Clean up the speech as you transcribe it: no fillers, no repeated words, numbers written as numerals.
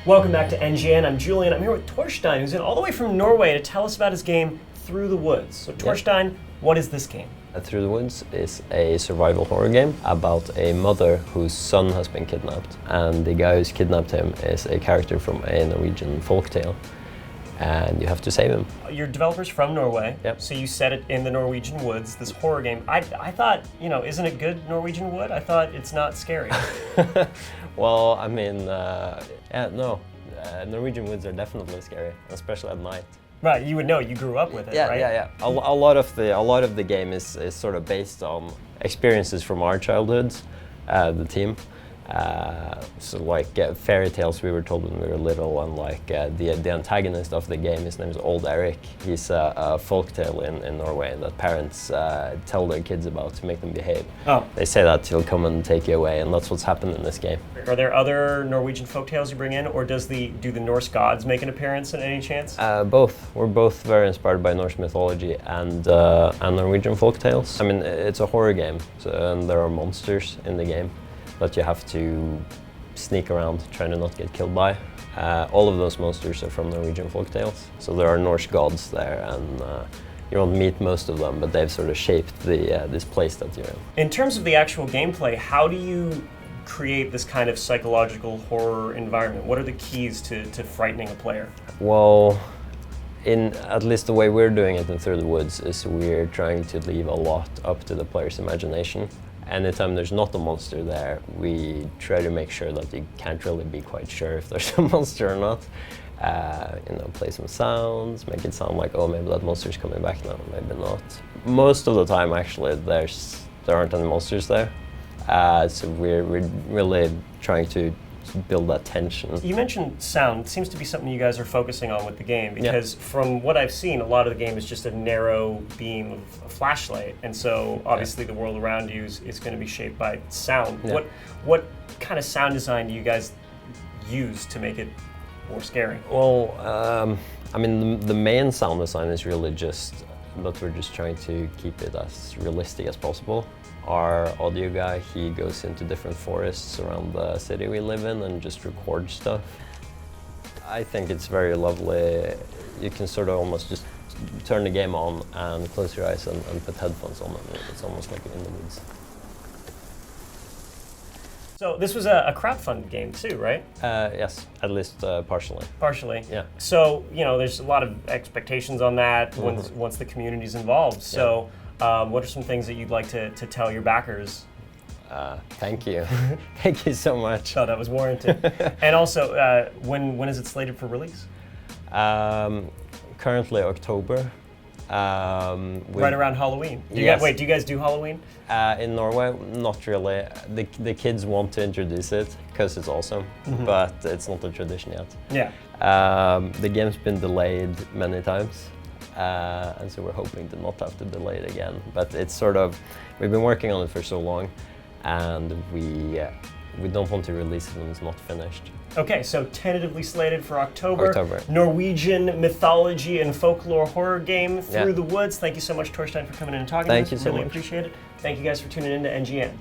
Welcome back to NGN. I'm Julian. I'm here with Torstein, who's in all the way from Norway to tell us about his game, Through the Woods. So Torstein, what is this game? Through the Woods is a survival horror game about a mother whose son has been kidnapped. And the guy who's kidnapped him is a character from a Norwegian folktale. And you have to save him. Your developer's from Norway, Yep. So you set it in the Norwegian woods, this horror game. I thought, isn't it good Norwegian wood? I thought it's not scary. Well, I mean, Norwegian woods are definitely scary, especially at night. Right, you would know, you grew up with it, right? Yeah. A lot of the game is sort of based on experiences from our childhoods, the team. So like fairy tales we were told when we were little, and like the antagonist of the game, his name is Old Eric. He's a folktale in Norway that parents tell their kids about to make them behave. Oh. They say that he'll come and take you away, and that's what's happened in this game. Are there other Norwegian folktales you bring in, or do the Norse gods make an appearance in any chance? Both. We're both very inspired by Norse mythology and Norwegian folktales. I mean, it's a horror game, and there are monsters in the game that you have to sneak around trying to not get killed by. All of those monsters are from Norwegian folktales. So there are Norse gods there, and you won't meet most of them, but they've sort of shaped this place that you're in. In terms of the actual gameplay, how do you create this kind of psychological horror environment? What are the keys to frightening a player? Well, in at least the way we're doing it in Through the Woods is we're trying to leave a lot up to the player's imagination. Anytime there's not a monster there, we try to make sure that you can't really be quite sure if there's a monster or not. Play some sounds, make it sound like, oh, maybe that monster's coming back now, maybe not. Most of the time, actually, there aren't any monsters there. So we're really trying to build that tension. You mentioned sound. It seems to be something you guys are focusing on with the game, because from what I've seen, a lot of the game is just a narrow beam of a flashlight, and so obviously the world around you is going to be shaped by sound. Yeah. What kind of sound design do you guys use to make it more scary? Well, I mean, the main sound design is really just that we're just trying to keep it as realistic as possible. Our audio guy, he goes into different forests around the city we live in and just records stuff. I think it's very lovely. You can sort of almost just turn the game on and close your eyes and put headphones on, and it's almost like you're in the woods. So this was a crowdfunded game too, right? Yes, at least partially. Partially. Yeah. So, there's a lot of expectations on that once the community's involved. So. What are some things that you'd like to tell your backers? Thank you. Thank you so much. Oh, that was warranted. And also, when is it slated for release? Currently October. Right around Halloween. Do Yes. you guys do Halloween? In Norway, not really. The kids want to introduce it because it's awesome, but it's not a tradition yet. Yeah. The game's been delayed many times. And so we're hoping to not have to delay it again. But it's sort of, we've been working on it for so long, and we don't want to release it when it's not finished. Okay, so tentatively slated for October. October. Norwegian mythology and folklore horror game, Through Yeah. the Woods. Thank you so much, Torstein, for coming in and talking Thank to us. you so Really much. appreciate it. Thank you guys for tuning in to NGN.